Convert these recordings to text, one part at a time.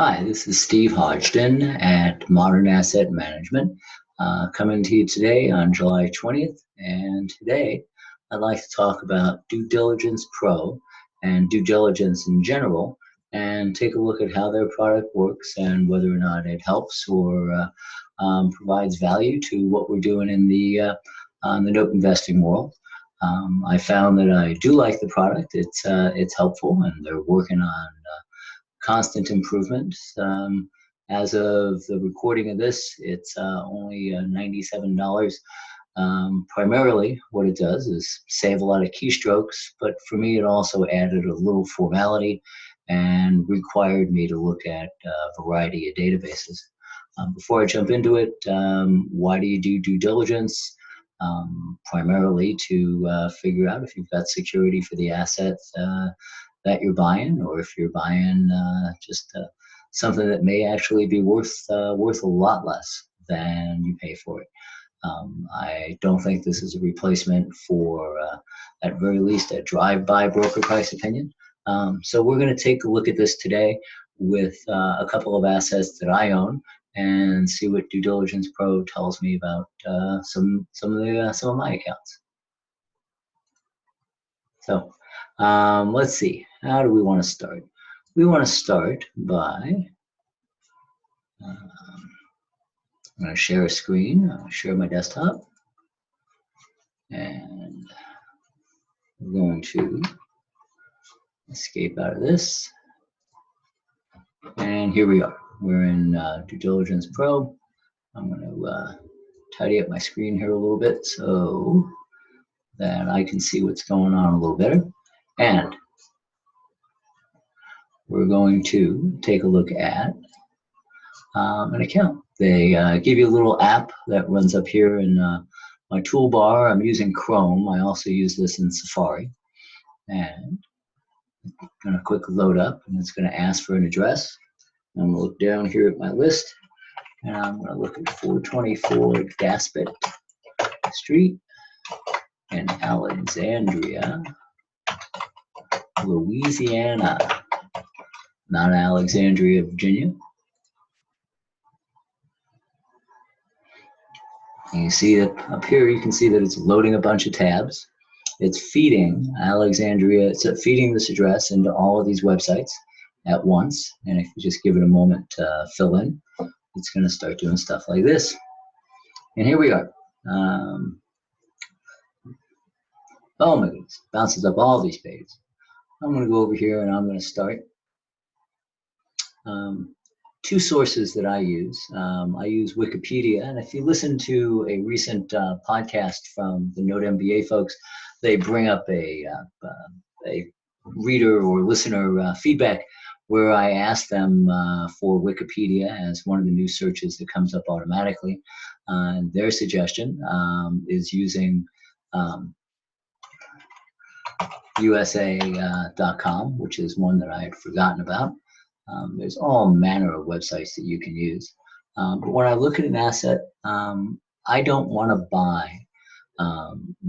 Hi, this is Steve Hodgson at Modern Asset Management, coming to you today on July 20th. And today I'd like to talk about Due Diligence Pro and due diligence in general, and take a look at how their product works and whether or not it helps or provides value to what we're doing in the note investing world. I found that I do like the product. It's helpful, and they're working on constant improvement. As of the recording of this, it's only $97. Primarily, what it does is save a lot of keystrokes, but for me, it also added a little formality and required me to look at a variety of databases. Before I jump into it, why do you do due diligence? Primarily to figure out if you've got security for the assets that you're buying, or if you're buying just something that may actually be worth a lot less than you pay for it. I don't think this is a replacement for, at very least, a drive-by broker price opinion. So we're going to take a look at this today with a couple of assets that I own and see what Due Diligence Pro tells me about some of my accounts. So let's see. How do we want to start? We want to start by, I'm going to share a screen. I'll share my desktop. And we're going to escape out of this. And here we are. We're in Due Diligence Pro. I'm going to tidy up my screen here a little bit so that I can see what's going on a little better. And we're going to take a look at an account. They give you a little app that runs up here in my toolbar. I'm using Chrome. I also use this in Safari. And I'm going to quick load up, and it's going to ask for an address. I'm going to look down here at my list, and I'm going to look at 424 Gaspet Street in Alexandria, Louisiana, not Alexandria, Virginia. And you see that up here, you can see that it's loading a bunch of tabs. It's feeding Alexandria, it's feeding this address into all of these websites at once. And if you just give it a moment to fill in, it's going to start doing stuff like this. And here we are. Oh my goodness, bounces up all these pages. I'm going to go over here and I'm going to start. Two sources that I use. I use Wikipedia, and if you listen to a recent podcast from the NoteMBA folks, they bring up a reader or listener feedback where I ask them for Wikipedia as one of the new searches that comes up automatically. Their suggestion is using USA.com, which is one that I had forgotten about. There's all manner of websites that you can use. But when I look at an asset, I don't want to buy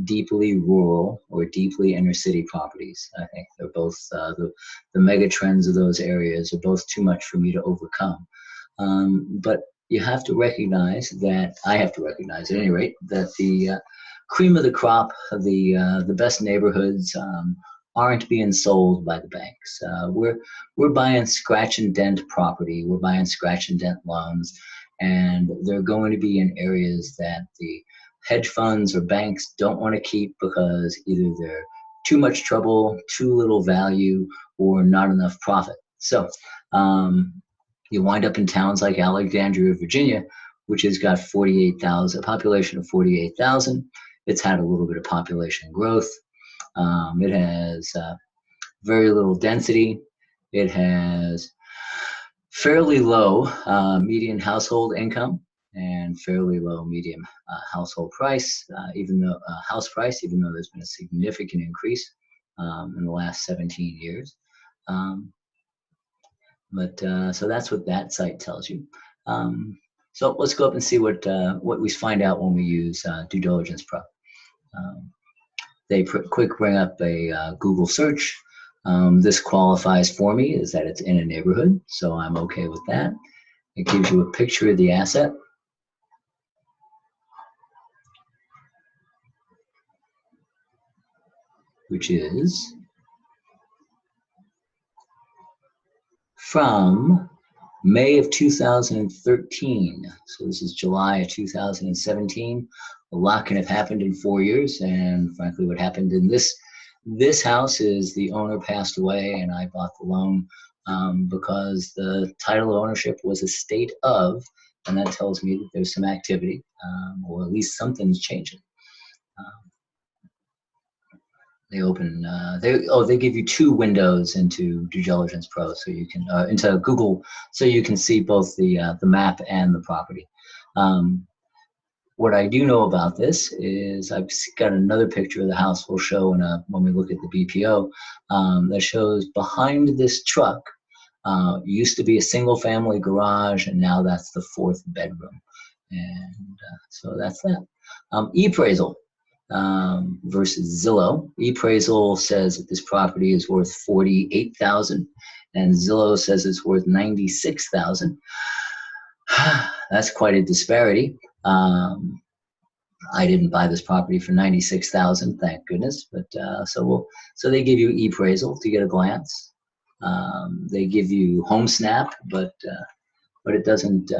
deeply rural or deeply inner city properties. I think they're both, the mega trends of those areas are both too much for me to overcome. But you have to recognize that, I have to recognize at any rate, that the cream of the crop, the best neighborhoods, aren't being sold by the banks. We're buying scratch and dent property. We're buying scratch and dent loans, and they're going to be in areas that the hedge funds or banks don't want to keep because either they're too much trouble, too little value, or not enough profit. So you wind up in towns like Alexandria, Virginia, which has got 48,000, a population of 48,000. It's had a little bit of population growth. It has very little density. It has fairly low median household income and fairly low median household price, even though house price, even though there's been a significant increase in the last 17 years. So that's what that site tells you. So let's go up and see what we find out when we use Due Diligence Pro. They quick bring up a Google search. This qualifies for me is that it's in a neighborhood, so I'm okay with that. It gives you a picture of the asset. Which is from May of 2013. So this is July of 2017. A lot can have happened in 4 years, and frankly, what happened in this house is the owner passed away, and I bought the loan because the title of ownership was estate of, and that tells me that there's some activity, or at least something's changing. They give you 2 windows into Due Diligence Pro, so you can into Google, so you can see both the map and the property. What I do know about this is I've got another picture of the house we'll show when we look at the BPO that shows behind this truck used to be a single-family garage, and now that's the 4th bedroom, and so that's that. Appraisal. Versus Zillow. Appraisal says that this property is worth $48,000, and Zillow says it's worth $96,000. That's quite a disparity. I didn't buy this property for $96,000, thank goodness. But so they give you appraisal to get a glance. They give you home snap, but it doesn't.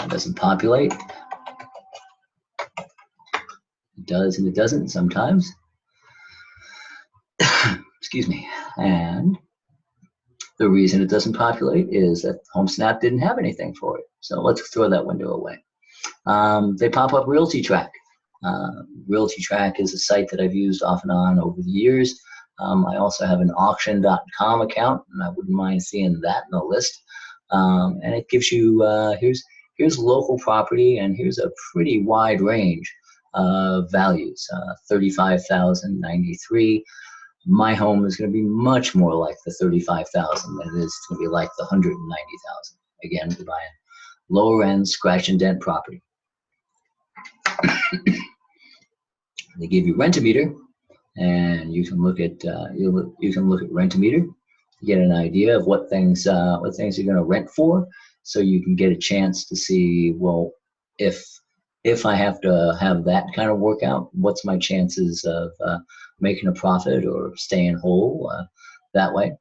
It doesn't populate. It does and it doesn't sometimes. Excuse me. And the reason it doesn't populate is that HomeSnap didn't have anything for it. So let's throw that window away. They pop up Realty Track. Realty Track is a site that I've used off and on over the years. I also have an auction.com account, and I wouldn't mind seeing that in the list. And it gives you, here's local property, and here's a pretty wide range of values, 35,000, 93. My home is going to be much more like the 35,000 than it is going to be like the 190,000. Again, we're buying lower end scratch and dent property. They give you Rent-A-Meter, and you can look at you can look at Rent-A-Meter, get an idea of what things you're going to rent for, so you can get a chance to see, well, if I have to have that kind of workout, what's my chances of making a profit or staying whole that way.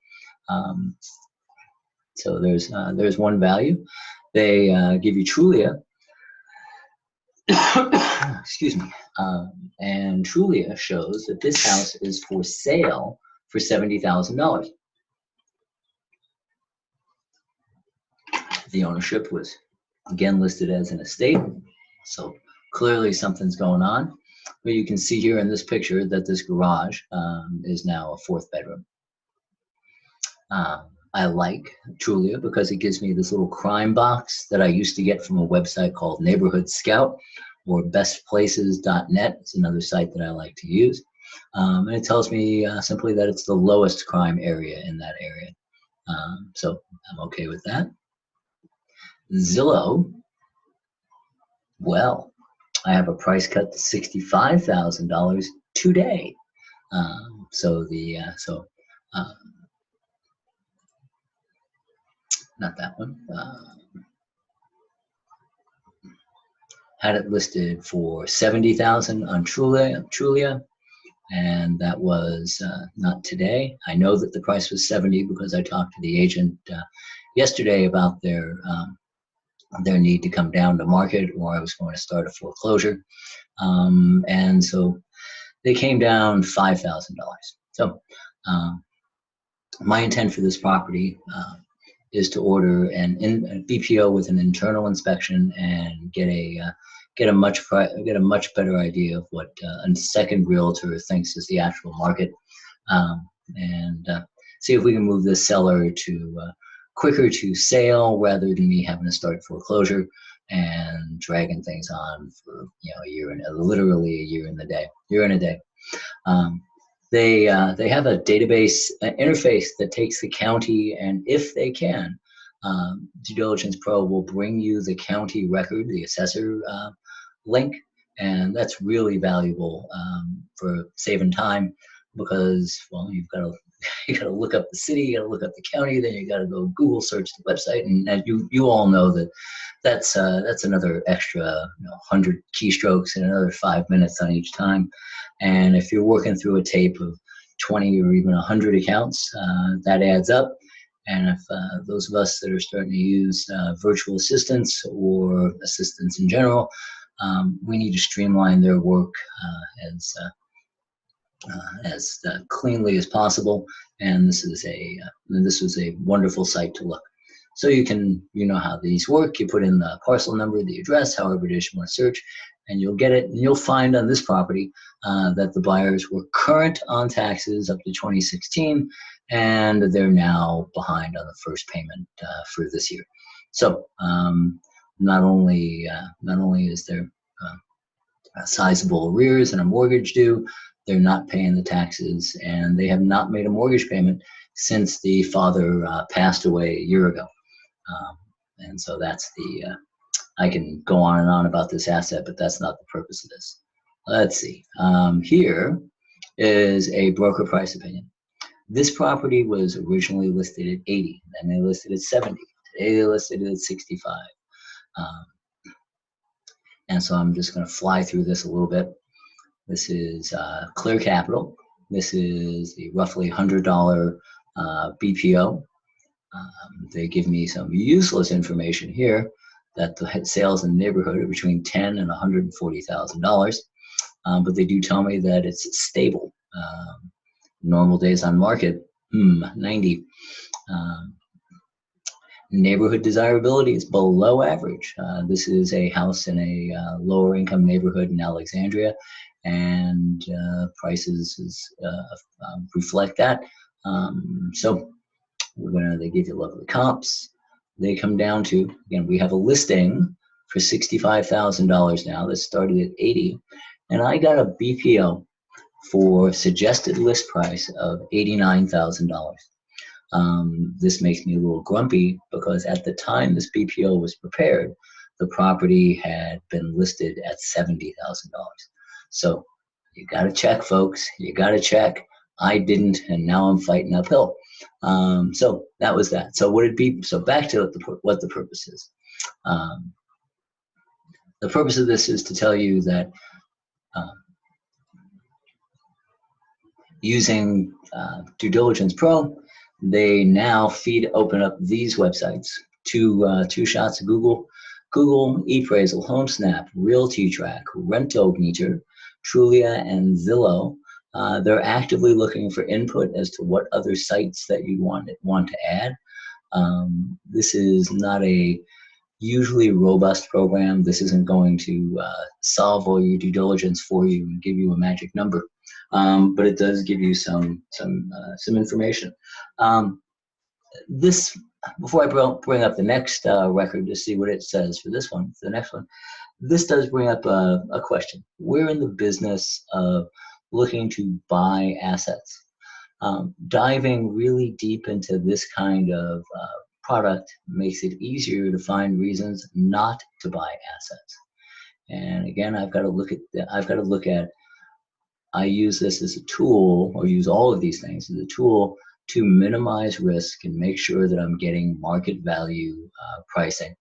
So there's one value. They give you Trulia. Excuse me. And Trulia shows that this house is for sale for $70,000. The ownership was again listed as an estate, so clearly something's going on. But you can see here in this picture that this garage is now a 4th bedroom. I like Trulia because it gives me this little crime box that I used to get from a website called Neighborhood Scout, or bestplaces.net. It's another site that I like to use. And it tells me simply that it's the lowest crime area in that area. So I'm okay with that. Zillow, well, I have a price cut to $65,000 today. Not that one. Had it listed for $70,000 on Trulia, and that was not today. I know that the price was $70 because I talked to the agent yesterday about their need to come down to market, or I was going to start a foreclosure, and so they came down $5,000. So my intent for this property is to order a BPO with an internal inspection and get a much better idea of what a second realtor thinks is the actual market, and see if we can move this seller to quicker to sale rather than me having to start foreclosure and dragging things on for a year and literally a year in a day. They have a database interface that takes the county, and if they can, Due Diligence Pro will bring you the county record, the assessor link, and that's really valuable for saving time because, well, you got to look up the city, you got to look up the county, then you got to go Google search the website, and you all know that that's another extra 100 keystrokes and another 5 minutes on each time. And if you're working through a tape of 20 or even 100 accounts, that adds up. And if those of us that are starting to use virtual assistants or assistants in general, we need to streamline their work as cleanly as possible. And this was a wonderful site to look. So you know how these work. You put in the parcel number, the address, however it is you want to search, and you'll get it. And you'll find on this property that the buyers were current on taxes up to 2016, and they're now behind on the first payment for this year. So not only is there sizable arrears and a mortgage due, they're not paying the taxes, and they have not made a mortgage payment since the father passed away a year ago. And so that's I can go on and on about this asset, but that's not the purpose of this. Let's see. Here is a broker price opinion. This property was originally listed at 80, then they listed at 70. Today they listed it at 65. And so I'm just going to fly through this a little bit. This is Clear Capital. This is the roughly $100 BPO. They give me some useless information here that the sales in the neighborhood are between $10,000 and $140,000, but they do tell me that it's stable. Normal days on market, 90. Neighborhood desirability is below average. This is a house in a lower income neighborhood in Alexandria, and prices reflect that. So they give you lovely comps. They come down to, again, we have a listing for $65,000 now that started at 80, and I got a BPO for suggested list price of $89,000. This makes me a little grumpy because at the time this BPO was prepared, the property had been listed at $70,000. So you got to check, folks. You got to check. I didn't, and now I'm fighting uphill. So that was that. So would it be? So back to what the purpose is. The purpose of this is to tell you that using Due Diligence Pro, they now open up these websites. Two shots of Google, ePraisal, HomeSnap, Realty Track, Rentometer, Trulia, and Zillow. They're actively looking for input as to what other sites that you want to add. This is not a usually robust program. This isn't going to solve all your due diligence for you and give you a magic number, but it does give you some information. Before I bring up the next record to see what it says for this one, the next one, this does bring up a question. We're in the business of looking to buy assets. Diving really deep into this kind of product makes it easier to find reasons not to buy assets. And again, I've got to look at, I use this as a tool, or use all of these things as a tool to minimize risk and make sure that I'm getting market value pricing.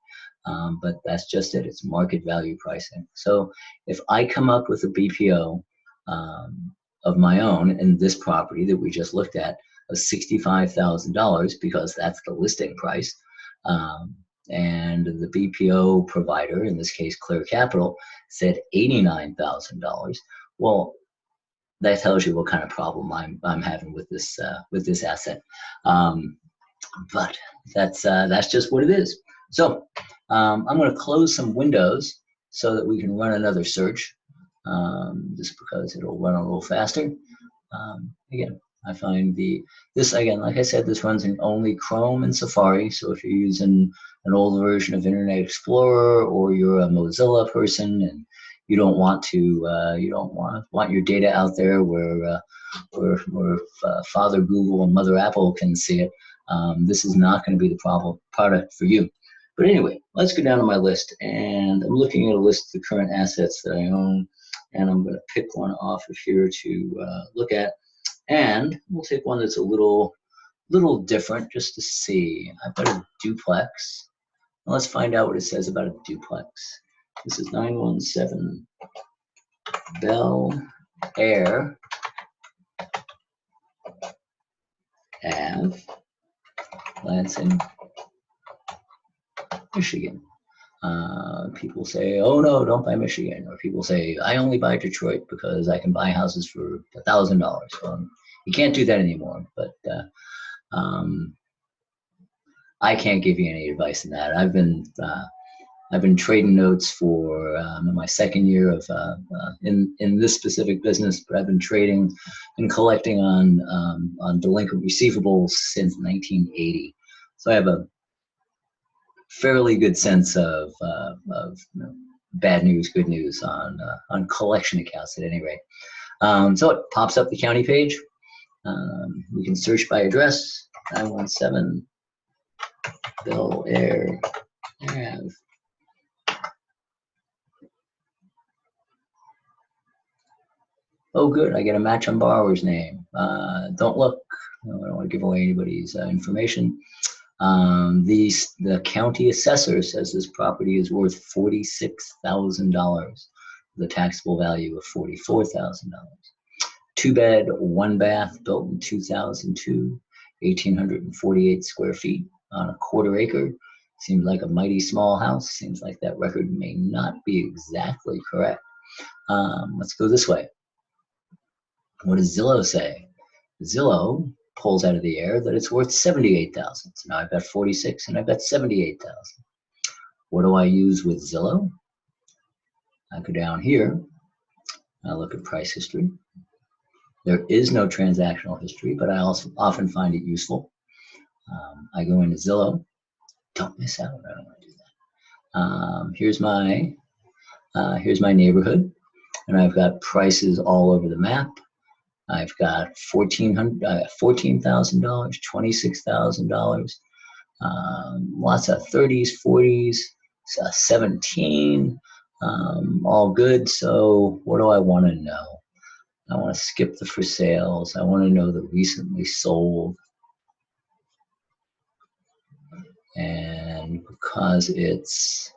But that's just it, it's market value pricing. So if I come up with a BPO of my own in this property that we just looked at of $65,000, because that's the listing price, and the BPO provider, in this case Clear Capital, said $89,000, well, that tells you what kind of problem I'm having with this asset. But that's just what it is. So I'm going to close some windows so that we can run another search, just because it'll run a little faster. Again, I find this again, like I said, this runs in only Chrome and Safari. So if you're using an old version of Internet Explorer, or you're a Mozilla person and you don't want your data out there where Father Google and Mother Apple can see it, this is not going to be the product for you. But anyway, let's go down to my list, and I'm looking at a list of the current assets that I own, and I'm going to pick one off of here to look at, and we'll take one that's a little different just to see. I've got a duplex. Let's find out what it says about a duplex. This is 917 Bel Air Ave, Lansing, Michigan. People say, "Oh no, don't buy Michigan," or people say, "I only buy Detroit because I can buy houses for $1,000." Well, you can't do that anymore, but I can't give you any advice on that. I've been trading notes for my second year of in this specific business, but I've been trading and collecting on delinquent receivables since 1980. So I have a fairly good sense of bad news, good news on collection accounts at any rate. So it pops up the county page. We can search by address, 917 Bel Air Ave. Oh, good, I get a match on borrower's name. Don't look, I don't want to give away anybody's information. The county assessor says this property is worth $46,000, with a taxable value of $44,000. 2-bed, 1-bath, built in 2002, 1,848 square feet on a quarter acre. Seems like a mighty small house. Seems like that record may not be exactly correct. Let's go this way. What does Zillow say? Zillow pulls out of the air that it's worth $78,000. So now I've got 46 and I've got 78,000. What do I use with Zillow? I go down here. I look at price history. There is no transactional history, but I also often find it useful. I go into Zillow. Don't miss out. I don't want to do that. Here's my neighborhood, and I've got prices all over the map. I've got $14,000, $26,000, lots of 30s, 40s, 17, all good. So what do I want to know? I want to skip the for sales. I want to know the recently sold. And because it's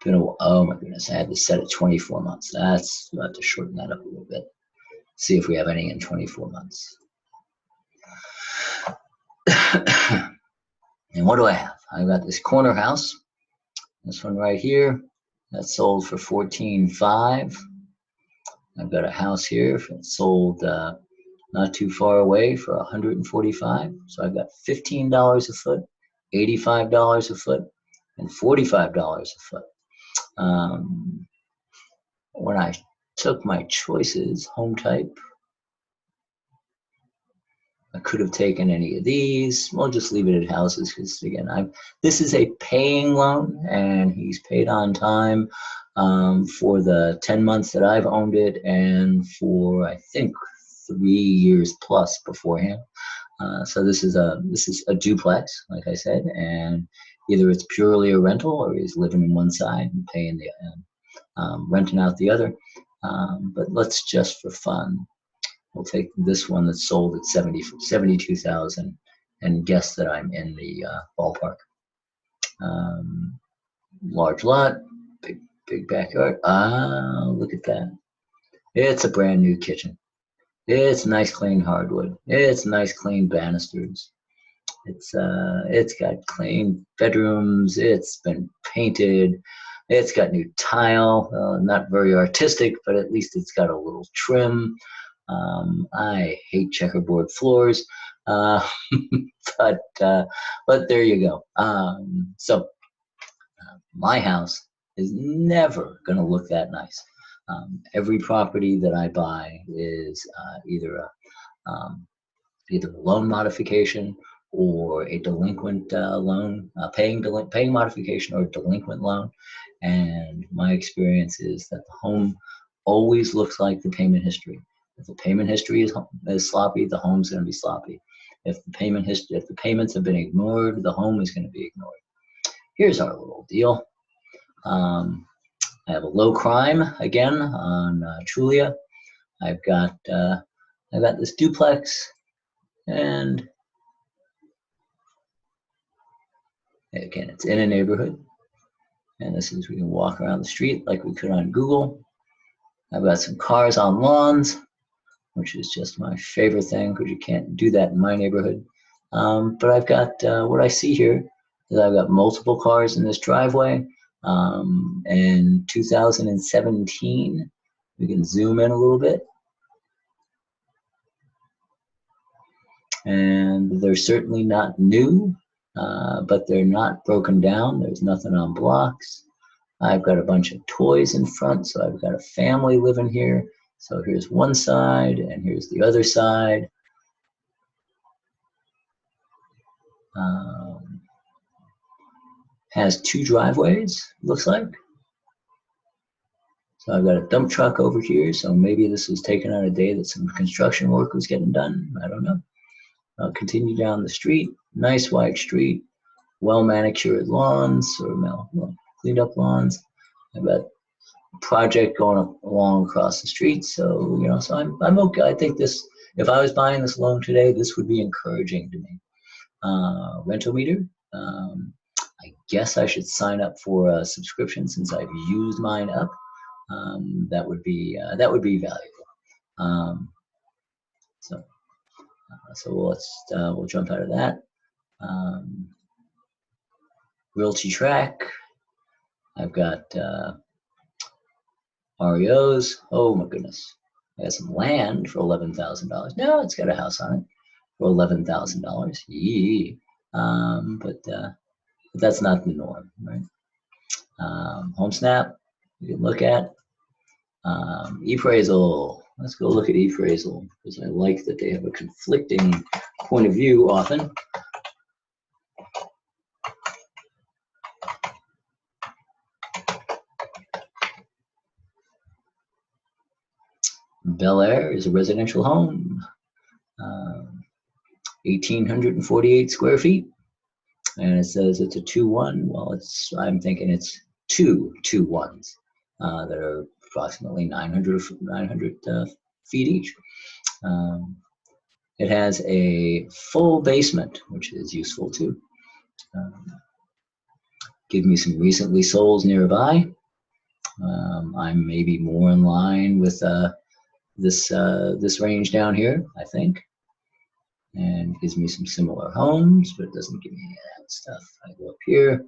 been oh my goodness, I had to set it 24 months. That's, I'll have to shorten that up a little bit. See if we have any in 24 months. And what do I have? I've got this corner house. This one right here, that sold for $14,500. I've got a house here that sold not too far away for $145,000. So I've got $15 a foot, $85 a foot, and $45 a foot. When I took my choices, home type, I could have taken any of these. We'll just leave it at houses because, again, this is a paying loan, and he's paid on time for the 10 months that I've owned it, and for I think 3 years plus beforehand. So this is a duplex, like I said, and either it's purely a rental or he's living in one side and paying the renting out the other. But let's just for fun, we'll take this one that's sold at $72,000 and guess that I'm in the ballpark. Large lot, big backyard. Look at that. It's a brand new kitchen. It's nice clean hardwood. It's nice clean banisters. It's got clean bedrooms. It's been painted. It's got new tile. Not very artistic, but at least it's got a little trim. I hate checkerboard floors, but there you go. So my house is never going to look that nice. Every property that I buy is either a loan modification or a delinquent loan, paying modification or a delinquent loan. And my experience is that the home always looks like the payment history. If the payment history is sloppy, the home's going to be sloppy. If the payments have been ignored, the home is going to be ignored. here's our little deal. I have a low crime again on Trulia. I've got this duplex, and again, it's in a neighborhood. And this is, we can walk around the street like we could on Google. I've got some cars on lawns, which is just my favorite thing because you can't do that in my neighborhood. But I've got, what I see here is I've got multiple cars in this driveway. In 2017, we can zoom in a little bit. And they're certainly not new, but they're not broken down. There's nothing on blocks. I've got a bunch of toys in front, so I've got a family living here. So here's one side, and here's the other side. Has two driveways, looks like. So I've got a dump truck over here, so maybe this was taken on a day that some construction work was getting done. I don't know. I'll continue down the street. Nice wide street, well manicured lawns, or well, cleaned up lawns. I've got a project going along across the street, so you know, so I'm okay. I think this, if I was buying this loan today, this would be encouraging to me. Rental meter. I guess I should sign up for a subscription since I've used mine up. That would be valuable. So we'll jump out of that. Realty track. I've got REOs. Oh my goodness. I got some land for $11,000. No, it's got a house on it for $11,000. Yee. But that's not the norm, right? HomeSnap, you can look at. ePraisal. Let's go look at ePraisal because I like that they have a conflicting point of view often. Bel Air is a residential home, 1,848 square feet, and it says it's a 2-1. Well, I'm thinking it's two 2-1s that are approximately 900 feet each. It has a full basement, which is useful too. Give me some recently solds nearby. I'm maybe more in line with this range down here, I think. And gives me some similar homes, but it doesn't give me any of that stuff. I go up here,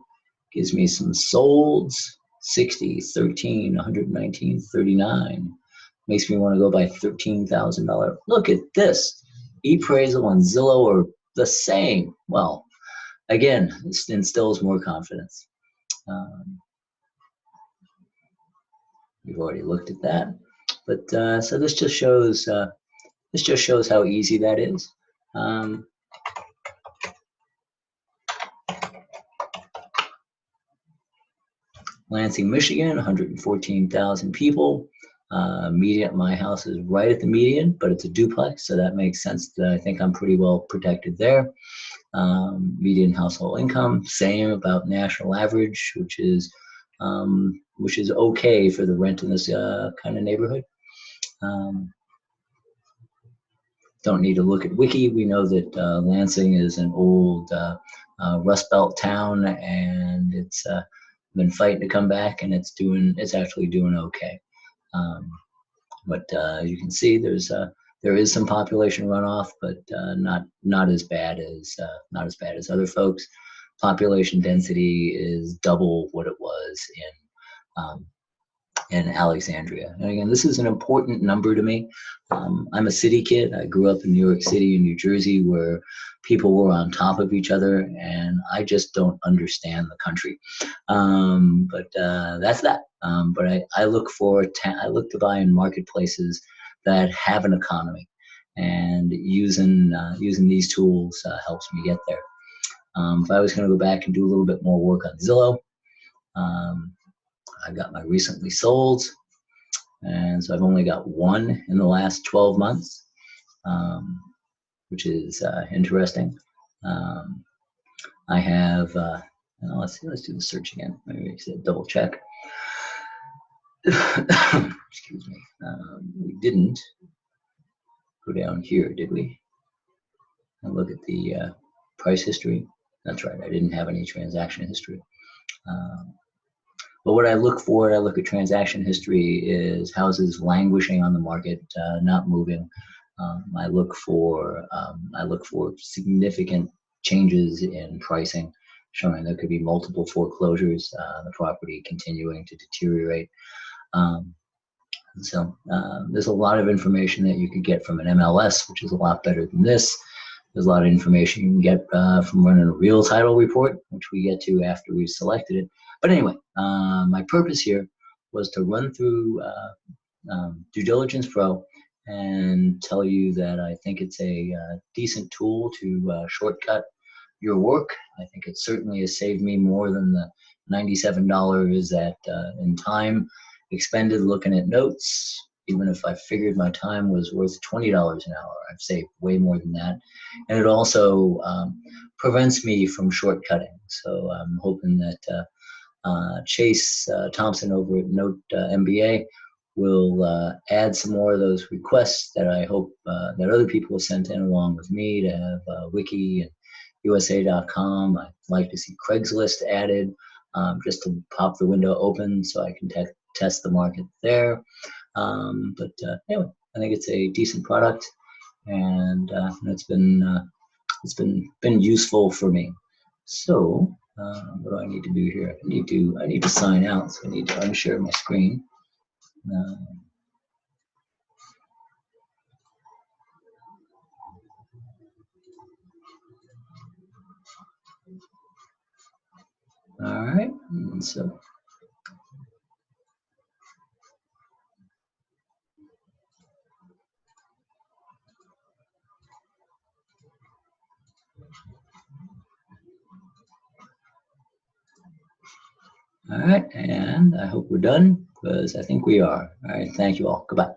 gives me some solds, 60, 13, 119, 39. Makes me want to go buy $13,000. Look at this. ePraisal and Zillow are the same. Well, again, it instills more confidence. We've already looked at that, but so this just shows how easy that is. Lansing, Michigan, 114,000 people. Median, my house is right at the median, but it's a duplex, so that makes sense. I think I'm pretty well protected there. Median household income, same about national average, which is okay for the rent in this kind of neighborhood. Don't need to look at Wiki. We know that Lansing is an old Rust Belt town, and it's been fighting to come back, and it's actually doing okay. But you can see there is some population runoff, but not as bad as other folks. Population density is double what it was in Alexandria. And again, this is an important number to me. I'm a city kid. I grew up in New York City and New Jersey where people were on top of each other, and I just don't understand the country. But that's that. But I look to buy in marketplaces that have an economy, and using these tools helps me get there. If I was going to go back and do a little bit more work on Zillow, I've got my recently solds, and so I've only got one in the last 12 months, which is interesting. I have Let's see. Let's do the search again. Maybe double check. Excuse me. We didn't go down here, did we? And look at the price history. That's right. I didn't have any transaction history. But what I look for, I look at transaction history, is houses languishing on the market, not moving. I look for significant changes in pricing, showing there could be multiple foreclosures, the property continuing to deteriorate. So there's a lot of information that you could get from an MLS, which is a lot better than this. There's a lot of information you can get from running a real title report, which we get to after we've selected it. But anyway, my purpose here was to run through Due Diligence Pro and tell you that I think it's a decent tool to shortcut your work. I think it certainly has saved me more than the $97 that in time expended looking at notes. Even if I figured my time was worth $20 an hour, I've saved way more than that. And it also prevents me from shortcutting. So I'm hoping that Chase Thompson over at NoteMBA will add some more of those requests that I hope that other people have sent in along with me, to have Wiki and USA.com. I'd like to see Craigslist added, just to pop the window open so I can test the market there. But anyway, I think it's a decent product, and it's been useful for me. So what do I need to do here? I need to sign out, so I need to unshare my screen. All right, and so all right, and I hope we're done, because I think we are. All right, thank you all. Goodbye.